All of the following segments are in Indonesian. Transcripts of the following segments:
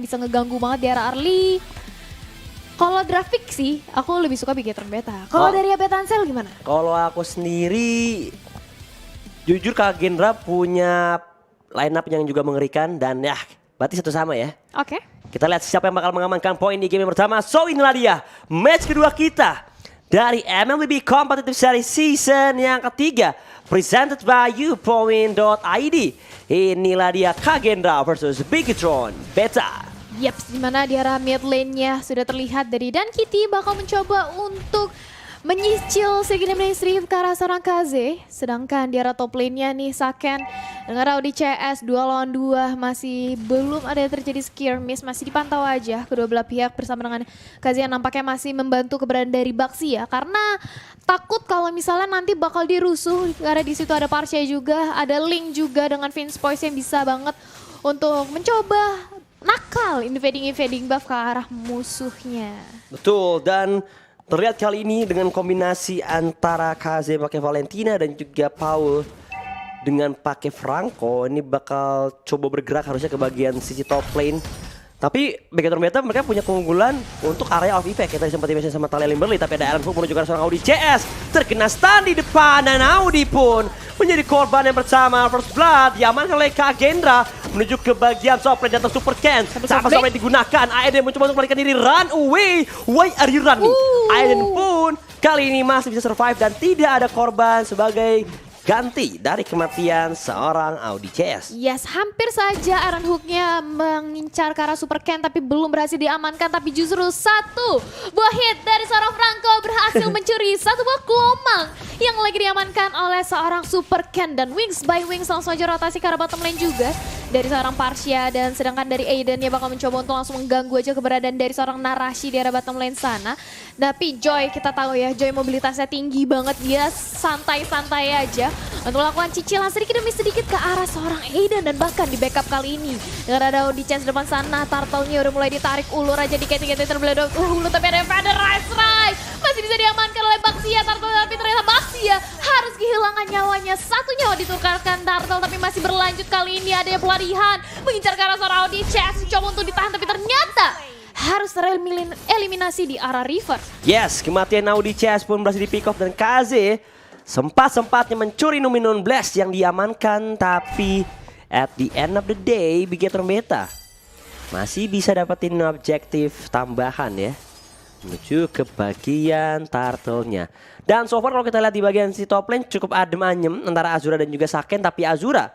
bisa ngeganggu banget di arah early. Kalau grafik sih, aku lebih suka Bigetron Beta. Kalau dari Beta Ansel gimana? Kalau aku sendiri, jujur Kak Gendra punya line up yang juga mengerikan dan ya berarti satu sama ya. Oke. Kita lihat siapa yang bakal mengamankan poin di game yang pertama. So inilah dia match kedua kita dari MLBB Competitive Series Season yang ketiga. Presented by YouPoint.id. Inilah dia Kak Gendra versus Bigetron Beta. Yaps, dimana di arah mid lane-nya sudah terlihat dari Dan Kitty bakal mencoba untuk menyicil segini mainstream ke arah seorang Kaze. Sedangkan di arah top lane-nya nih Saken dengan Rowdy CS 2 lawan 2 masih belum ada yang terjadi skirmish, masih dipantau aja kedua belah pihak bersama dengan Kaze yang nampaknya masih membantu keberadaan dari Baxi ya, karena takut kalau misalnya nanti bakal dirusuh karena di situ ada Parsha juga, ada Link juga dengan Vince Poise yang bisa banget untuk mencoba nakal invading buff ke arah musuhnya. Betul, dan terlihat kali ini dengan kombinasi antara Kaze pakai Valentina dan juga Paul dengan pakai Franco, ini bakal coba bergerak harusnya ke bagian sisi top lane. Tapi Bigetron Beta mereka punya keunggulan untuk area of effect. Kita sempat mention sama Talia Limberly, tapi ada Aaron Fu menuju ke seorang Audi CS. Terkena stun di depan dan Audi pun menjadi korban yang pertama. First blood diamankan oleh Kak Gendra menuju ke bagian top lane atau Super Ken. Sama-sama digunakan. Aiden mencoba untuk melarikan diri, run away. Why are you running? Aiden pun kali ini masih bisa survive dan tidak ada korban sebagai ganti dari kematian seorang Audi CS. Yes, hampir saja Aaron Hook-nya mengincar ke arah Super Ken tapi belum berhasil diamankan. Tapi justru satu buah hit dari seorang Franco berhasil mencuri satu buah gelombang yang lagi diamankan oleh seorang Super Ken. Dan Wings by Wings langsung aja rotasi ke arah bottom lane juga dari seorang Parsha. Dan sedangkan dari Aiden ya bakal mencoba untuk langsung mengganggu aja keberadaan dari seorang Narashi di arah bottom lane sana. Tapi Joy, kita tahu ya, Joy mobilitasnya tinggi banget, dia santai-santai aja untuk melakukan cicilan sedikit demi sedikit ke arah seorang Aiden. Dan bahkan di backup kali ini dengan ada di chance depan sana, Turtle-nya udah mulai ditarik ulur aja di KT-KT terbelah ulu, tapi ada Feather Rise masih bisa diamankan oleh Baxia. Turtle tapi ternyata Baxia harus kehilangan nyawanya, satu nyawa ditukarkan Turtle, tapi masih berlanjut kali ini ada pelarian mengincar ke arah seorang Audi CS, coba untuk ditahan tapi ternyata harus tereliminasi di arah river. Yes, kematian Audi CS pun berhasil di pick off dan Kaze sempat-sempatnya mencuri Numinon Blast yang diamankan, tapi at the end of the day Bigetron Beta masih bisa dapetin objektif tambahan ya menuju ke bagian Turtle-nya. Dan so far kalau kita lihat di bagian si top lane cukup adem anyem antara Azura dan juga Saken, tapi Azura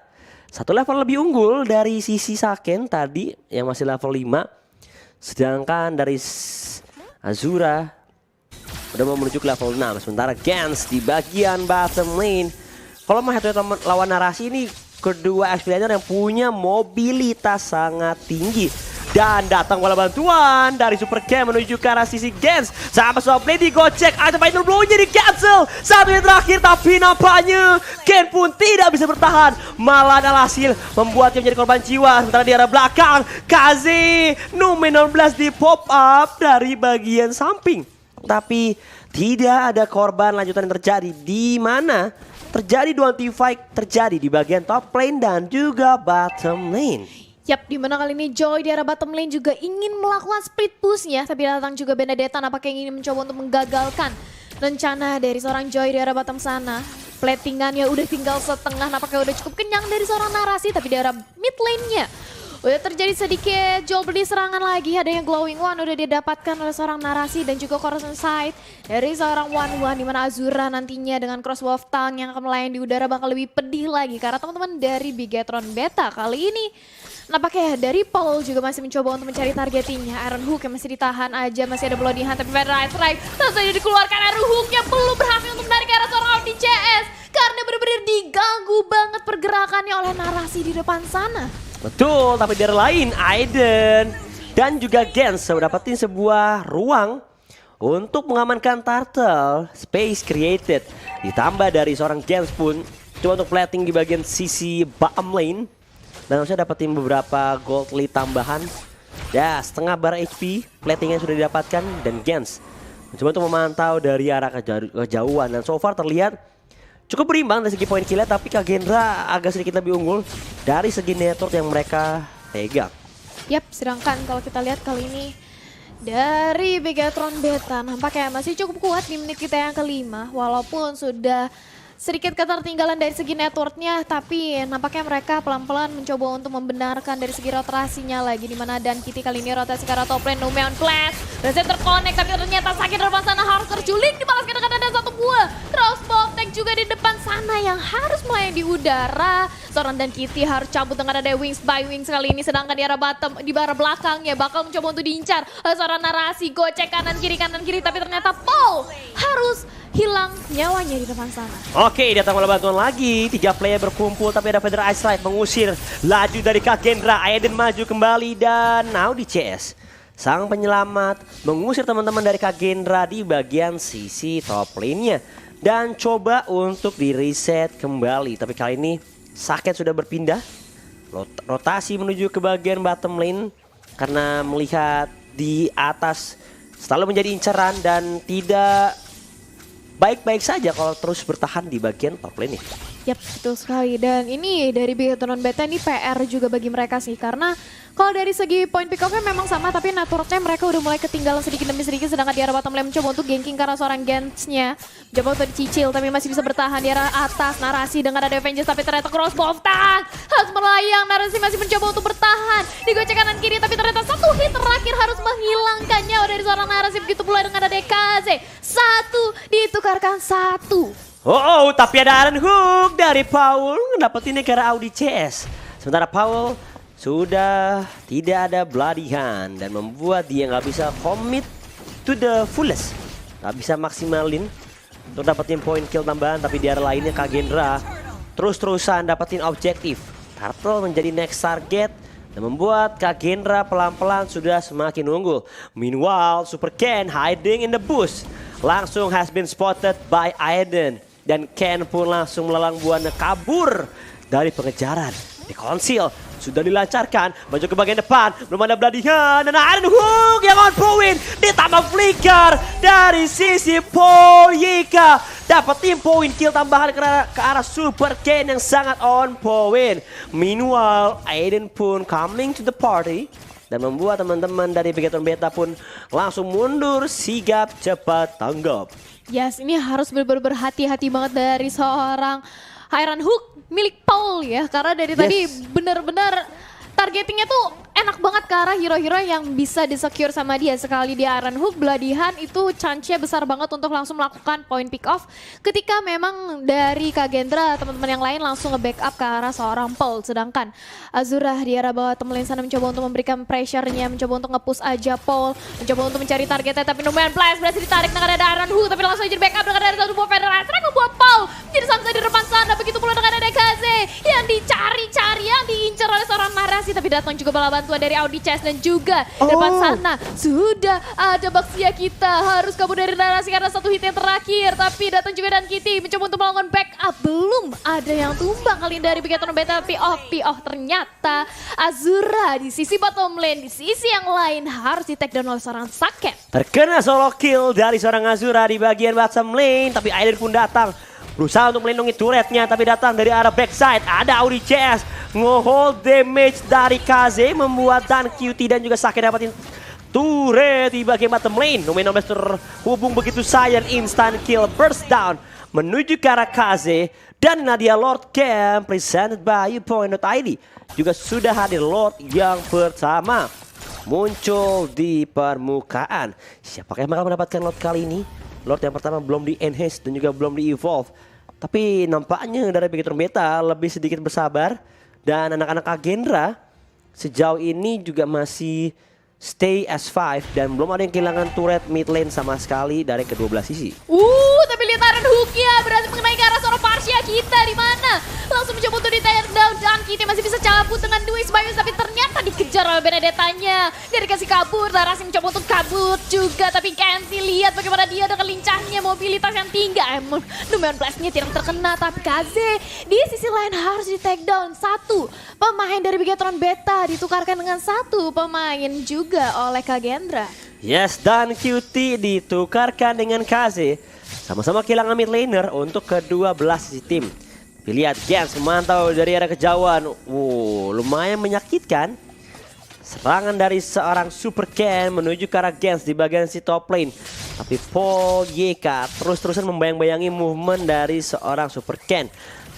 satu level lebih unggul dari sisi Saken tadi yang masih level 5. Sedangkan dari Azura udah mau menuju ke level 6. Sementara Gans di bagian bottom lane, kalau mau head to head lawan Narasi ini kedua X-Player yang punya mobilitas sangat tinggi. Dan datang bola bantuan dari Super Ken menuju ke arah sisi Gans. Sama top lane digocek, ada final blow-nya di cancel. Satu yang terakhir tapi nampaknya Ken pun tidak bisa bertahan. Malah alhasil membuatnya menjadi korban jiwa. Sementara di arah belakang Kaze Numinon Blast di pop up dari bagian samping. Tapi tidak ada korban lanjutan yang terjadi, di mana terjadi dual team fight terjadi di bagian top lane dan juga bottom lane. Yap, dimana kali ini Joy di arah bottom lane juga ingin melakukan split push-nya, tapi datang juga Benedetta nampaknya ingin mencoba untuk menggagalkan rencana dari seorang Joy di arah bottom sana. Platingannya udah tinggal setengah, nampaknya udah cukup kenyang dari seorang Narasi, tapi di arah mid lane-nya udah terjadi sedikit jual beli serangan lagi. Ada yang glowing one udah didapatkan oleh seorang Narasi dan juga corruption side dari seorang one di mana Azura nantinya dengan cross wolf tongue yang akan melayang di udara bakal lebih pedih lagi karena teman-teman dari Bigetron Beta kali ini nampaknya dari Paul juga masih mencoba untuk mencari targetingnya. Aaron Hook yang masih ditahan aja, masih ada bloody hand tapi Feather Strike tentu saja dikeluarkan. Aaron Hook yang belum berhasil untuk menarik ke arah seorang Audi CS karena benar-benar diganggu banget pergerakannya oleh Narasi di depan sana. Betul, tapi dari lain Aiden dan juga Gans dapetin sebuah ruang untuk mengamankan Turtle. Space created. Ditambah dari seorang Gans pun coba untuk plating di bagian sisi bottom lane. Dan harusnya dapetin beberapa gold lead tambahan. Ya, setengah bar HP platingnya sudah didapatkan dan Gans mencoba untuk memantau dari arah kejauhan. Dan so far terlihat cukup berimbang dari segi poin killnya, tapi Kak Gendra agak sedikit lebih unggul dari segi network yang mereka pegang. Yap, sedangkan kalau kita lihat kali ini dari Bigetron Beta nampaknya masih cukup kuat di menit kita yang kelima. Walaupun sudah sedikit ketertinggalan dari segi networknya, tapi nampaknya mereka pelan-pelan mencoba untuk membenarkan dari segi rotasinya lagi. Dimana Dan Kitty kali ini rotasi ke arah top lane, Numeon Flash. Berhasil terkonek tapi ternyata sakit depan sana harus terculik. Dibalaskan dengan ada satu buah crossbow tank juga di depan sana yang harus melayang di udara. Seorang Dan Kitty harus cabut dengan ada Wings by Wings kali ini. Sedangkan di arah bottom, di arah belakangnya bakal mencoba untuk diincar. Seorang narasi gocek kanan kiri tapi ternyata Paul harus hilang nyawanya di depan sana. Oke, datang malah bantuan lagi. 3 player berkumpul tapi ada Feather Ice Ride mengusir. Laju dari Kagendra, Aiden maju kembali dan now di CS. Sang penyelamat mengusir teman-teman dari Kagendra di bagian sisi top lane-nya. Dan coba untuk di-reset kembali. Tapi kali ini Saket sudah berpindah. Rotasi menuju ke bagian bottom lane. Karena melihat di atas selalu menjadi incaran dan tidak baik-baik saja kalau terus bertahan di bagian top lane nih. Yap, betul sekali. Dan ini dari Bigetron Beta ini PR juga bagi mereka sih. Karena kalau dari segi point pick off-nya memang sama, tapi networknya mereka udah mulai ketinggalan sedikit demi sedikit. Sedangkan di arah bottom lane mencoba untuk ganking karena seorang Gensnya mencoba untuk dicicil, tapi masih bisa bertahan di arah atas. Narasi dengan ada Avengers, tapi ternyata crossbow tank harus melayang. Narasi masih mencoba untuk bertahan. Digocek kanan kiri, tapi ternyata satu hit terakhir harus menghilangkan nyawa dari seorang narasi. Begitu pula dengan ada DKZ. 1 ditukarkan 1. Tapi ada Aaron Hook dari Paul dapetin ke arah Audi CS. Sementara Paul sudah tidak ada Bloody Hand dan membuat dia nggak bisa commit to the fullest. Nggak bisa maksimalin untuk dapetin poin kill tambahan, tapi di arah lainnya Kagendra terus-terusan dapetin objektif. Turtle menjadi next target dan membuat Kagendra pelan-pelan sudah semakin unggul. Meanwhile, Super Ken hiding in the bush langsung has been spotted by Aiden. Dan Ken pun langsung melalang buana kabur dari pengejaran. Di konsil sudah dilancarkan, maju ke bagian depan, belum ada Bloody Hand dan Aaron Hook yang on point. Ditambah flicker dari sisi Paul Yika. Dapetin poin kill tambahan ke arah Super Ken yang sangat on point. Meanwhile, Aiden pun coming to the party. Dan membuat teman-teman dari Bigetron Beta pun langsung mundur, sigap, cepat, tanggap. Yes, ini harus benar-benar berhati-hati banget dari seorang Aaron Hook milik Paul ya. Karena dari tadi benar-benar targetingnya tuh enak banget ke arah hero-hero yang bisa di-secure sama dia. Sekali dia Aaron Hook, Bloody Hand itu chance-nya besar banget untuk langsung melakukan point pick off. Ketika memang dari Kagendra, teman-teman yang lain langsung nge-backup ke arah seorang Paul. Sedangkan Azura di arah bawah teman lane sana mencoba untuk memberikan pressure-nya, mencoba untuk nge-push aja Paul. Mencoba untuk mencari targetnya, tapi Numeon Flash berhasil ditarik dengan ada Aaron Hook. Tapi langsung aja backup dengan ada satu buah Feather Ice Ride membuat Paul menjadi sangsa di depan sana. Begitu pula dengan ada DKZ yang dicari-cari, yang diincar oleh seorang narasi. Tapi datang juga bala bantuan dari Audi Chess dan juga depan sana sudah ada Baxia kita harus kabur dari narasi karena satu hit yang terakhir. Tapi datang juga Dan Kitty mencoba untuk melakukan backup. Belum ada yang tumbang kali ini dari Bigetron Beta. Tapi ternyata Azura di sisi bottom lane, di sisi yang lain harus di take down oleh seorang Saket. Terkena solo kill dari seorang Azura di bagian bottom lane, tapi Aiden pun datang. Berusaha untuk melindungi turretnya, tapi datang dari arah backside. Ada Audi CS nge-hold damage dari KZ, membuat Dan QT dan juga Saket dapatin turret di bagian bottom lane. Numeon Flash terhubung begitu saja, instant kill burst down menuju ke arah KZ. Dan Nadia Lord Camp presented by YouPoint.id juga sudah hadir. Lord yang pertama muncul di permukaan. Siapakah yang bakal mendapatkan Lord kali ini? Lord yang pertama belum di-enhance dan juga belum di-evolve. Tapi nampaknya dari Bigetron Beta lebih sedikit bersabar. Dan anak-anak Kagendra sejauh ini juga masih stay as 5. Dan belum ada yang kehilangan turret mid lane sama sekali dari kedua belah sisi. Tapi lihat Aaron Hook-nya berhasil mengenai ke arah seorang Parsia kita di mana langsung mencoba untuk di-take down. Dan kita masih bisa cabut dengan Duis Bayus, tapi ternyata dikejar oleh Benedettanya. Dia dikasih kabur, Narasi mencoba untuk kabur juga, tapi Kenzie lihat bagaimana dia dengan lincahnya, mobilitas yang tinggi. Numeon Blast-nya tidak terkena, tapi Kaze di sisi lain harus di-take down. Satu pemain dari Bigetron Beta ditukarkan dengan satu pemain juga oleh Kagendra. Yes, dan QT ditukarkan dengan KZ. Sama-sama kehilangan mid laner untuk kedua belah sisi tim. Lihat Gens memantau dari arah kejauhan. Lumayan menyakitkan. Serangan dari seorang Super Ken menuju ke arah Gens di bagian si top lane. Tapi Paul YK terus-terusan membayang-bayangi movement dari seorang Super Ken.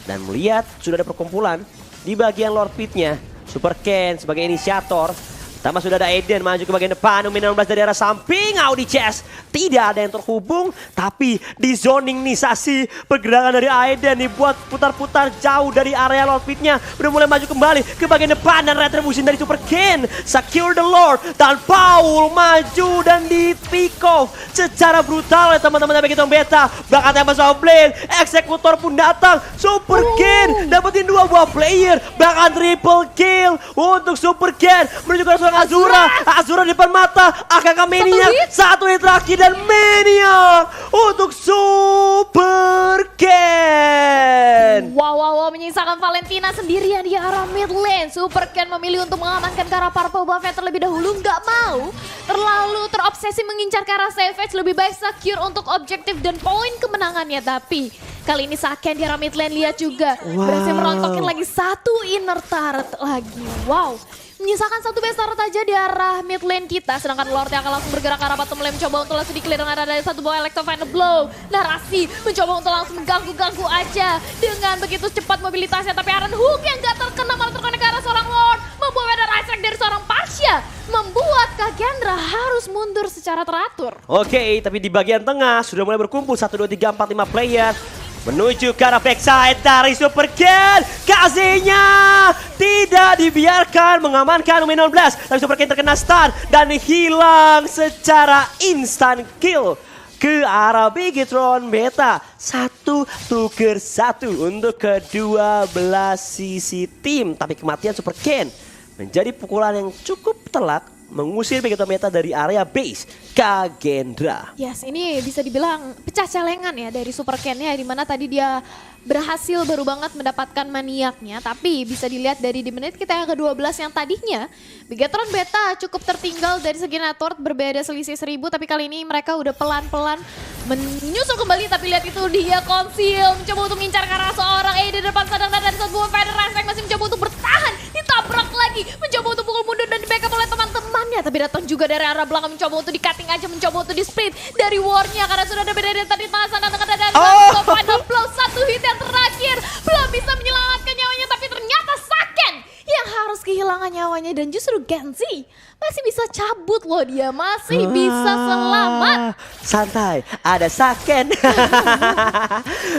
Dan melihat sudah ada perkumpulan di bagian Lord Pit-nya. Super Ken sebagai inisiator. Pertama sudah ada Aiden maju ke bagian depan. Numin 16 dari arah samping. Audi Chess tidak ada yang terhubung. Tapi di zoningisasi pergerakan dari Aiden dibuat putar-putar jauh dari area Lord Pit-nya. Udah mulai maju kembali ke bagian depan. Dan retribution dari Super Ken. Secure the Lord. Dan Paul maju dan di pick off secara brutal oleh teman-teman dari Begitu Beta. Bakatnya masuk blade. Eksekutor pun datang. Super Ken dapetin 2 buah player. Bahkan triple kill untuk Super Ken. Menuju ke seorang Azura. Azura di depan mata. Akak Maniac. Satu hit terakhir dan Maniac untuk Super Ken. Wow, menyisakan Valentina sendirian di arah mid lane. Super Ken memilih untuk mengamankan ke arah Purple Buffet terlebih dahulu. Nggak mau terlalu terobsesi mengincar ke arah Savage. Lebih baik secure untuk objektif dan poin kemenangannya. Tapi kali ini Saken di arah mid lane, lihat juga berhasil merontokin lagi satu inner turret lagi. Wow. Menyisakan satu base turret aja di arah mid lane kita. Sedangkan Lord yang akan langsung bergerak ke arah bottom lane. Mencoba untuk langsung di-clear dengan ada satu buah Electro Final Blow. Narasi mencoba untuk langsung mengganggu-ganggu aja. Dengan begitu cepat mobilitasnya. Tapi Iron Hook yang gak terkena malah terkonek ke arah seorang Lord. Membuat ada right track dari seorang Pasha. Membuat Kagendra harus mundur secara teratur. Oke, tapi di bagian tengah sudah mulai berkumpul 1, 2, 3, 4, 5 player. Menuju ke arah backside dari Super Ken. KZ-nya tidak dibiarkan mengamankan Numin 16. Tapi Super Ken terkena stun dan hilang secara instant kill ke arah Bigetron Beta. 1 tuker 1 untuk kedua belah sisi tim. Tapi kematian Super Ken menjadi pukulan yang cukup telak mengusir Bigetron Beta dari area base Kagendra. Yes, ini bisa dibilang pecah celengan ya dari Super Ken-nya, di mana tadi dia berhasil baru banget mendapatkan maniaknya. Tapi bisa dilihat dari di menit kita yang ke-12 yang tadinya Bigetron Beta cukup tertinggal dari segi net worth, berbeda selisih 1000. Tapi kali ini mereka udah pelan-pelan menyusul kembali. Tapi lihat itu dia Conceal mencoba untuk mengincar ke arah seorang di depan sadang dan dari sebuah Feather Respect masih mencoba untuk bertahan. Ditabrak lagi, mencoba untuk pukul mundur dan di backup oleh teman-temannya. Tapi datang juga dari arah belakang mencoba untuk di-cutting aja, mencoba untuk di-split dari war-nya. Karena sudah ada beda dari tadi pasan dan ada final blow. Satu hit yang terakhir belum bisa menyelamatkan nyawanya. Tapi ternyata Saken yang harus kehilangan nyawanya. Dan justru Genzi masih bisa cabut loh, dia masih bisa selamat. Santai, ada Saken.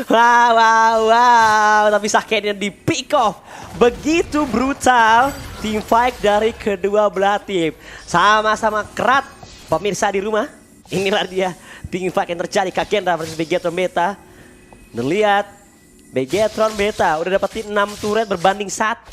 wow. Tapi Saken yang di pick off. Begitu brutal team fight dari kedua belah tim. Sama-sama kerat. Pemirsa di rumah, inilah dia team fight yang terjadi. Kagendra versus Bigetron Beta. Dan lihat, Bigetron Beta udah dapetin 6 turret berbanding 1.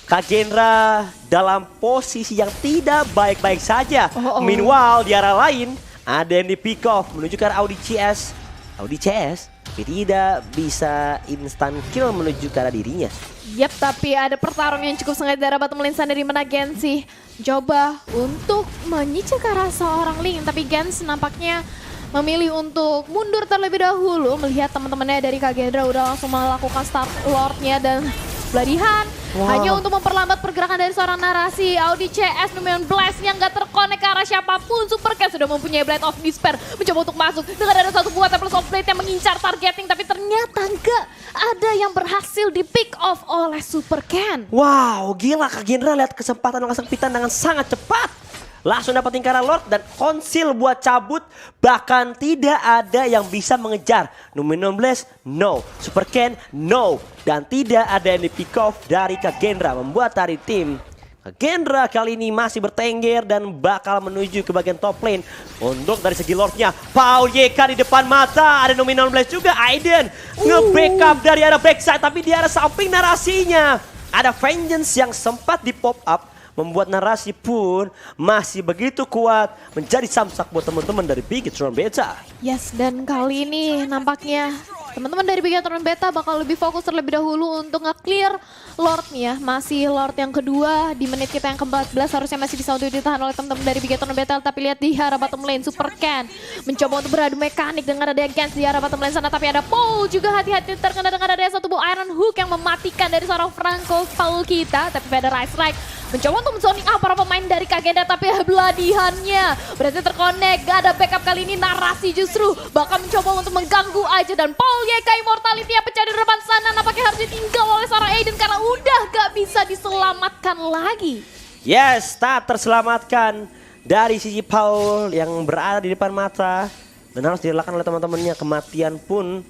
Kagendra dalam posisi yang tidak baik-baik saja. Meanwhile di arah lain ada yang di pick off menuju ke arah Audi CS. Audi CS tidak bisa instant kill menuju ke arah dirinya. Yap, tapi ada pertarungan yang cukup sengit dari bottom lane sana, dari mana Genzi coba untuk menyicil ke arah seorang Link. Tapi Gens nampaknya memilih untuk mundur terlebih dahulu melihat teman-temannya dari Kagendra udah langsung melakukan start Lord-nya dan Bladihan. Hanya untuk memperlambat pergerakan dari seorang Narasi. Audi CS Numin Blast yang gak terkonek ke arah siapapun. Super Ken sudah mempunyai Blade of Despair, mencoba untuk masuk dengan ada satu buah Temples of Blade yang mengincar targeting. Tapi ternyata enggak ada yang berhasil di pick off oleh Super Ken. Wow, gila Kagendra lihat kesempatan kesempitan dengan sangat cepat. Langsung dapetin Kara Lord dan Conceal buat cabut. Bahkan tidak ada yang bisa mengejar. Numin 16, no. Super Ken, no. Dan tidak ada yang di pick off dari Kagendra. Membuat dari tim Kagendra kali ini masih bertengger dan bakal menuju ke bagian top lane. Untuk dari segi Lordnya, Paul YK di depan mata. Ada Numin 16 juga, Aiden nge-backup dari arah backside. Tapi di arah samping Narasinya ada Vengeance yang sempat di pop up. Membuat Narasi pun masih begitu kuat menjadi samsak buat teman-teman dari Bigetron Beta. Yes, dan kali ini nampaknya teman-teman dari Bigetron Beta bakal lebih fokus terlebih dahulu untuk nge-clear Lord-nya. Masih Lord yang kedua di menit kita yang ke-14 harusnya masih bisa untuk ditahan oleh teman-teman dari Bigetron Beta. Tapi lihat di arah bottom lane, Super Ken mencoba untuk beradu mekanik dengan ada Gens di arah bottom lane sana. Tapi ada Paul juga hati-hati terkena dengan ada satu buah Iron Hook yang mematikan dari seorang Franco Paul kita. Tapi ada Rise Strike mencoba untuk zoning out para pemain dari Kagenda, tapi beladihannya berarti terkonek, gak ada backup kali ini. Narasi justru bakal mencoba untuk mengganggu aja, dan Paul YK Immortality yang pecah di depan sana nampaknya harus ditinggal oleh seorang Aiden karena udah gak bisa diselamatkan lagi. Yes, tak terselamatkan dari sisi Paul yang berada di depan mata dan harus direlakan oleh teman-temannya. Kematian pun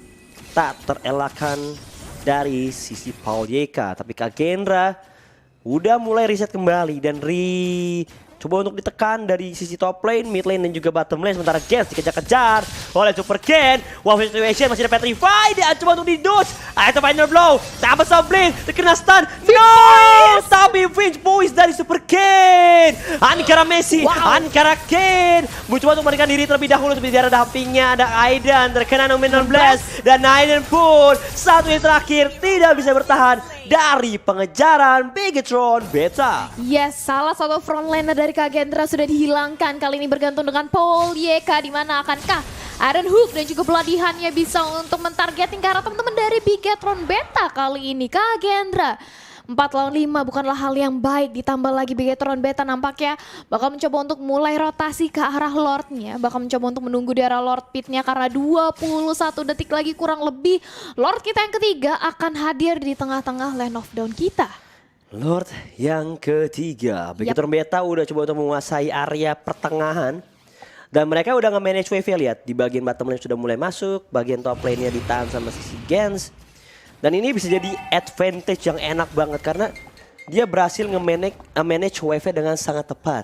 tak terelakkan dari sisi Paul YK, tapi Kagenda udah mulai reset kembali dan coba untuk ditekan dari sisi top lane, mid lane dan juga bottom lane. Sementara Gens dikejar-kejar oleh Super Ken. Wow, situation masih ada Petrify, dia coba untuk di-dodge. Itu final blow, tambah Sablin, terkena stun. No! Tapi Finch Boys dari Super Ken. Ankara Messi, Ankara Ken mencoba untuk memberikan diri terlebih dahulu, tapi di dampingnya ada Aidan, terkena Nominal Blast. Dan Aidan pun satu yang terakhir tidak bisa bertahan dari pengejaran Bigetron Beta. Yes, salah satu frontliner dari Kagenda sudah dihilangkan. Kali ini bergantung dengan Paul YK, di mana akankah Iron Hook dan juga pelatihannya bisa untuk mentargeting ke arah teman-teman dari Bigetron Beta kali ini. Kagenda 4 lawan 5 bukanlah hal yang baik, ditambah lagi Bigetron Beta nampaknya bakal mencoba untuk mulai rotasi ke arah Lordnya, bakal mencoba untuk menunggu di arah Lord Pitnya karena 21 detik lagi kurang lebih Lord kita yang ketiga akan hadir di tengah-tengah lane of down kita. Lord yang ketiga, Bigetron Beta udah coba untuk menguasai area pertengahan. Dan mereka udah nge-manage wave, lihat di bagian bottom lane sudah mulai masuk, bagian top lane-nya ditahan sama sisi Gens. Dan ini bisa jadi advantage yang enak banget karena dia berhasil nge-manage wave dengan sangat tepat.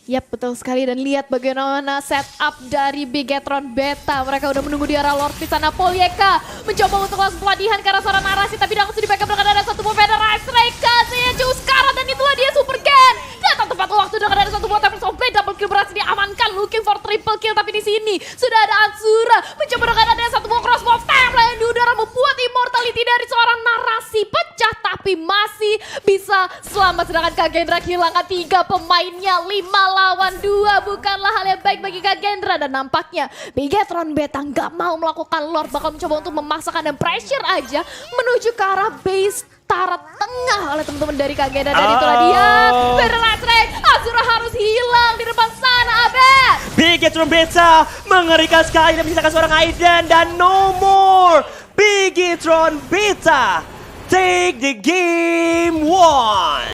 Yap, betul sekali, dan lihat bagaimana setup dari Bigetron Beta. Mereka udah menunggu di arah Lord di sana. Paul YK mencoba untuk langsung pelatihan ke arah seorang Narasi, tapi langsung di backup dengan ada satu move dari Rice Reka. Saya jauh sekarang, dan itulah dia Super Ken. Datang tepat waktu dengan ada satu buat tackle play, double kill berhasil diamankan. Looking for triple kill, tapi di sini sudah ada Atsura mencoba dengan ada satu buah crossbow timeline di udara, membuat immortality dari seorang Narasi pecah, tapi masih bisa selamat. Sedangkan Kagenda kehilangan 3 pemainnya. 5 lawan 2 bukanlah hal yang baik bagi Kagenda, dan nampaknya Bigetron Beta nggak mau melakukan Lord, bakal mencoba untuk memaksakan dan pressure aja menuju ke arah base utara tengah oleh teman-teman dari Kagenda, dan itulah dia Berlatrek. Azura harus hilang di depan sana, Abed. Bigetron Beta mengerikan sekali dan menyisakan seorang Aidan, dan no more. Bigetron Beta take the game 1.